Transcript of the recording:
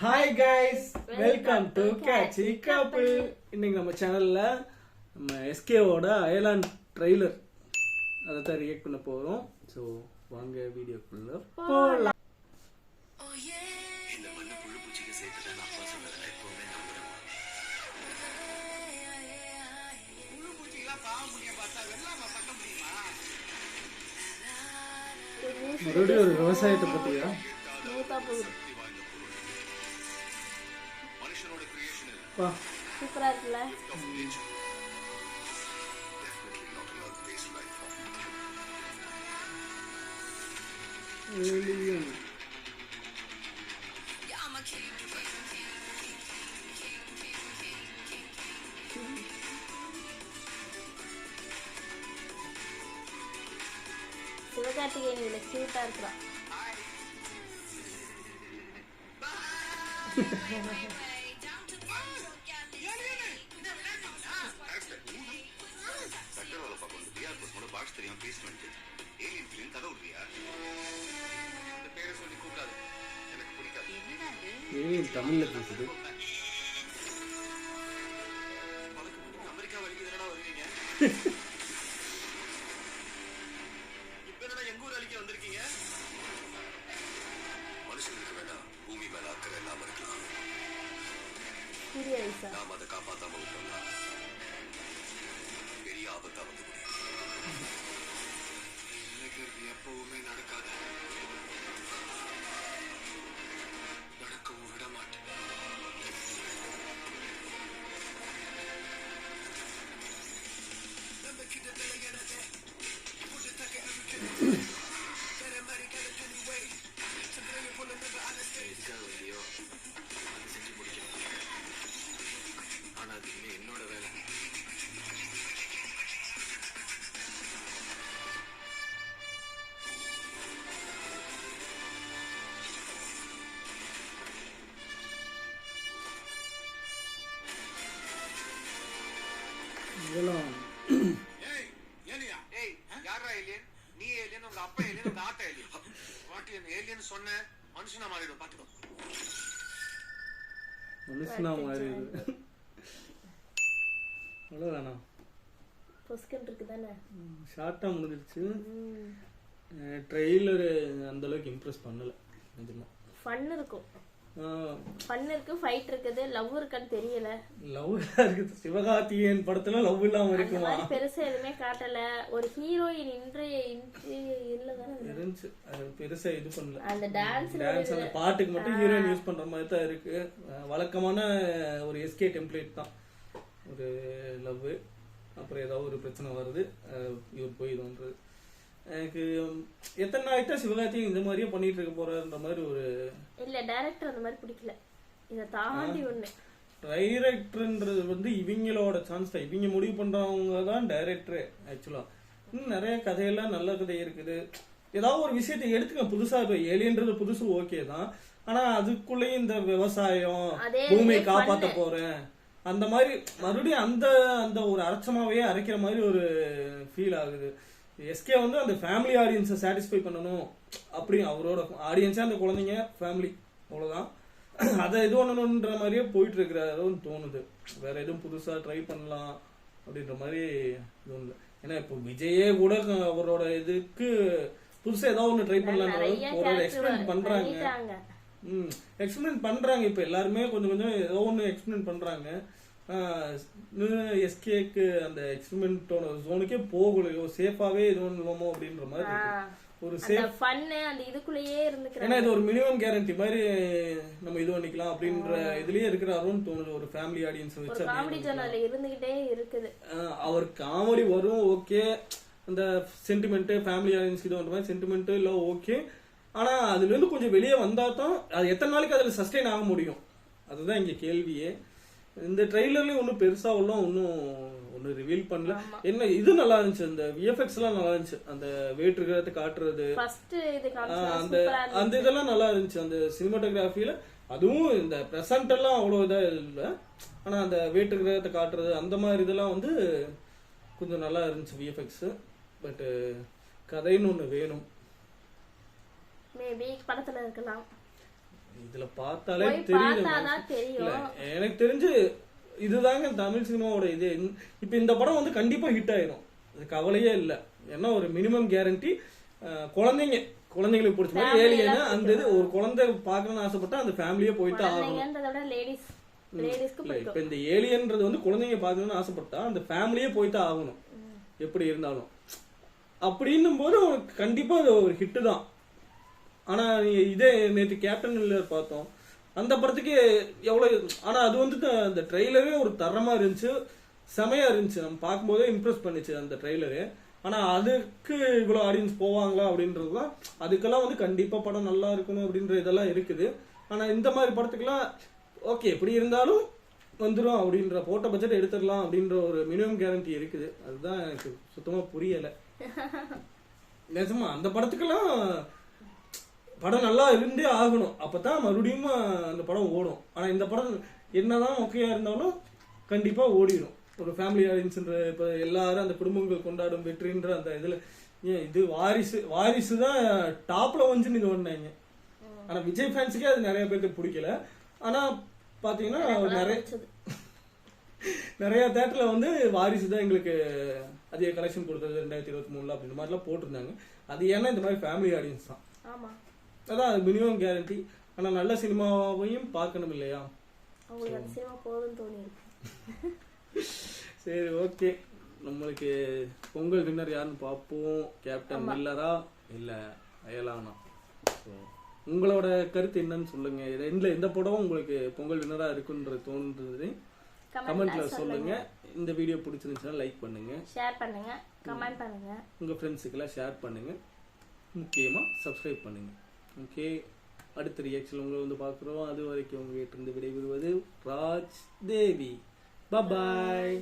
Hi guys, welcome to catchy couple. இன்னைக்கு நம்ம சேனல்ல நம்ம எஸ்கேவோட அயலாண்ட் ட்ரெய்லர் அதை தான் ரியாக்ட் பண்ண போறோம். ஸோ வாங்க வீடியோக்குள்ள போகலாம். மறுபடியும் ஒரு விவசாயத்தை பத்தியா? சூப்பரா இருக்குல்ல? சிவகார்த்திகேயன் இதுல கியூட்டா இருக்கிறான். தமிழ்ல பேசுது. எப்பவுமே நடக்காது, நடக்கவும் விட மாட்டேன். ஆனா அது என்னோட வேலை. மனுஷனா மாறிடுது. அவ்வளோதானா? ஷார்ட்டாக முடிஞ்சிருச்சு. ட்ரெய்லரு அந்த அளவுக்கு இம்ப்ரெஸ் பண்ணல. ஃபன் இருக்கும், ஃபன் இருக்கு, ஃபைட் இருக்குது, லவ் இருக்கான்னு தெரியல. லவ் இருக்குது. சிவகார்த்திகேயன் படத்துல லவ் இல்லாம இருக்குமா? பெருசா எதுவுமே காட்டல. ஒரு ஹீரோயின் இன்றைய இல்லதானே இருந்துச்சு, பெருசா இது பண்ணல. அந்த டான்ஸ் அந்த பாட்டுக்கு மட்டும் ஹீரோயின் யூஸ் பண்ற மாதிரி தான் இருக்கு. வழக்கமான ஒரு எஸ்கே டெம்ப்ளேட் தான். ஒரு லவ், அப்புறம் ஏதாவது ஒரு பிரச்சனை வருது, இவர் போய் இது பண்றது. எனக்கு எத்தனை நாளைக்கு தான் சிவகார்த்திகேயன் இந்த மாதிரியே பண்ணிட்டு இருக்க போறாருன்ற மாதிரி ஒரு இல்ல. டைரக்டர் அந்த மாதிரி பிடிக்கல. இத தாண்டி ஒண்ணு டைரக்டர்ன்றது வந்து இவங்களோட சான்ஸ் தான். இவங்க முடிவு பண்றவங்க தான் டைரக்டர். ஆக்சுவலா இன்னும் நிறைய கதையெல்லாம் நல்ல கதை இருக்குது. ஏதாவது ஒரு விஷயத்தை எடுத்துக்க புதுசா. இப்ப ஏலியன்றது புதுசு ஓகே தான், ஆனா அதுக்குள்ளேயும் இந்த விவசாயம், பூமியை காப்பாத்த போறேன் அந்த மாதிரி மறுபடியும் அந்த அந்த ஒரு அரைச்சமாவே அரைக்கிற மாதிரி ஒரு ஃபீல் ஆகுது. எஸ்கே வந்து அந்த ஃபேமிலி ஆடியன்ஸை சாட்டிஸ்ஃபை பண்ணணும் அப்படி, அவரோட ஆடியன்ஸே அந்த குழந்தைங்க ஃபேமிலி, அவ்வளோதான். அதை இது பண்ணணுன்ற மாதிரியே போயிட்டு இருக்கிறாரோன்னு தோணுது. வேற எதுவும் புதுசா ட்ரை பண்ணலாம் அப்படின்ற மாதிரி தோணுது. ஏன்னா இப்போ விஜயே கூட அவரோட இதுக்கு புதுசா ஏதாவது ஒன்று ட்ரை பண்ணலாம் எக்ஸ்பிளைன் பண்றாங்க. எக்ஸ்பிளைன் பண்றாங்க. இப்போ எல்லாருமே கொஞ்சம் கொஞ்சம் ஏதோ ஒன்று எக்ஸ்பிளைன் பண்றாங்க. எஸ்கேக்கு அந்த எக்ஸ்பெரிமெண்டோட ஜோனுக்கே போகலையோ, சேஃபாவே இது பண்ணுவோமோ அப்படின்ற மாதிரி ஒரு சேஃப் ஃபன் அந்த இதுக்குள்ளேயே இருந்துக்கிறாங்க. ஏன்னா இது ஒரு மினிமம் கேரண்டி மாதிரி நம்ம இது பண்ணிக்கலாம் அப்படின்ற இதுலயே இருக்கிறாரோன்னு தோணுது. ஒரு ஃபேமிலி ஆடியன்ஸ் வச்சு காமெடி சேனல்ல இருந்துகிட்டே இருக்குது. அவர் காமெடி வரும் ஓகே, அந்த சென்டிமெண்ட் ஃபேமிலி ஆடியன்ஸ் இது பண்ற மாதிரி சென்டிமெண்ட் இல்ல ஓகே, ஆனா அதுல இருந்து கொஞ்சம் வெளியே வந்தா தான் அது எத்தனை நாளைக்கு அதுல சஸ்டெயின் ஆக முடியும், அதுதான் இங்க கேள்வியே. இந்த ட்ரெய்லர்லயும் ஒன்னும் பெருசா ஒன்னும் ரிவீல் பண்ணல. என்ன இது நல்லா இருந்துச்சு, அந்த விஎஃப்எக்ஸ் எல்லாம் நல்லா இருந்துச்சு. அந்த வேற்று கிரகத்தை காட்டுறது, அந்த அந்த இதெல்லாம் நல்லா இருந்துச்சு. அந்த சினிமாட்டோகிராஃபில அதுவும் இந்த பிரசன்ட் எல்லாம் அவ்வளவு இதா இல்ல, ஆனா அந்த வேற்று கிரகத்தை காட்டுறது அந்த மாதிரி இதெல்லாம் வந்து கொஞ்சம் நல்லா இருந்துச்சு விஎஃப்எக்ஸ். பட் கதைன்னு ஒண்ணு வேணும். மேபி படத்துல இருக்கலாம். இதுல பார்த்தாலே போய் தெரியுது பார்த்தாதான் இல்ல, தெரியும். எனக்கு தெரிஞ்சு இதுதாங்க தமிழ் சினிமாவோட இது. இப்ப இந்த படம் வந்து கண்டிப்பா ஹிட் ஆயிரும், அது கவலையே இல்ல. ஏன்னா ஒரு மினிமம் கேரண்டி. குழந்தைங்களுக்கு பிடிச்ச மாதிரி ஏலியன் அந்த இது ஒரு குழந்தை பார்க்கணும்னு ஆசைப்பட்டா அந்த ஃபேமிலியே போயிட்டு ஆகணும். குழந்தைங்கன்றத விட லேடிஸ்க்கு இல்ல, பிடிக்கும். இப்ப இந்த ஏலியன்றது வந்து குழந்தைங்க பார்க்கணும்னு ஆசைப்பட்டா அந்த ஃபேமிலியே போயிட்டு ஆகணும் எப்படி இருந்தாலும். அப்படின்னும் போது உனக்கு கண்டிப்பா அது ஒரு ஹிட் தான். ஆனா நீங்க இதே நேற்று கேப்டன் மில்லர் பார்த்தோம், அந்த படத்துக்கு எவ்வளவு, ஆனா அது வந்து அந்த ட்ரெய்லரே ஒரு தரமா இருந்துச்சு, செமையா இருந்துச்சு, நம்ம பார்க்கும்போதே இம்ப்ரெஸ் பண்ணிச்சு அந்த ட்ரெய்லரு. ஆனா அதுக்கு இவ்வளவு ஆடியன்ஸ் போவாங்களா அப்படின்றதுதான், அதுக்கெல்லாம் வந்து கண்டிப்பா படம் நல்லா இருக்கணும் அப்படின்ற இதெல்லாம் இருக்குது. ஆனா இந்த மாதிரி படத்துக்கெல்லாம் ஓகே எப்படி இருந்தாலும் வந்துடும் அப்படின்ற போட்ட பட்ஜெட் எடுத்துடலாம் அப்படின்ற ஒரு மினிமம் கேரண்டி இருக்குது. அதுதான் எனக்கு சுத்தமா புரியல நிஜமா. அந்த படத்துக்கெல்லாம் படம் நல்லா இருந்தே ஆகணும், அப்பதான் மறுபடியும் அந்த படம் ஓடும். ஆனா இந்த படம் என்னதான் மொக்கையா இருந்தாலும் கண்டிப்பா ஓடிடும். ஒரு ஃபேமிலி ஆடியன்ஸ்ன்ற இப்ப எல்லாரும் அந்த குடும்பங்கள் கொண்டாடும் வெற்றின்ற அந்த இதுல ஏன் இது வாரிசு தான் டாப்ல வந்து இது ஒண்ணாங்க. ஆனா விஜய் ஃபேன்ஸுக்கே அது நிறைய பேருக்கு பிடிக்கல. ஆனா பாத்தீங்கன்னா நிறைய தேட்டர்ல வந்து வாரிசு தான் எங்களுக்கு அதிக கலெக்ஷன் கொடுத்தது 2023 அப்படின்ற மாதிரிலாம் போட்டிருந்தாங்க. அது ஏன்னா இந்த மாதிரி ஃபேமிலி ஆடியன்ஸ் தான். அதான் அது மினிமம் கேரண்டி. ஆனா நல்ல சினிமாவையும் பார்க்கணும் இல்லையா? சரி ஓகே, நம்மளுக்கு பொங்கல் வின்னர் யாருன்னு பார்ப்போம். கேப்டன் மில்லரா இல்ல அயலானா? உங்களோட கருத்து என்னன்னு சொல்லுங்க. ரெண்டுல எந்த படம் உங்களுக்கு பொங்கல் வின்னரா இருக்குன்றது தோன்றது கமெண்ட்ல சொல்லுங்க. இந்த வீடியோ பிடிச்சிருந்துச்சுன்னா லைக் பண்ணுங்க, ஷேர் பண்ணுங்க, கமெண்ட் பண்ணுங்க, உங்க ஃப்ரெண்ட்ஸுக்கெல்லாம் ஷேர் பண்ணுங்க, முக்கியமா சப்ஸ்கிரைப் பண்ணுங்க. ஓகே, அடுத்த ரியாக்ஷன் உங்களை வந்து பார்க்குறோம். அது வரைக்கும் உங்ககிட்ட இருந்து விடைபெறுவது ராஜ் தேவி. பாய்.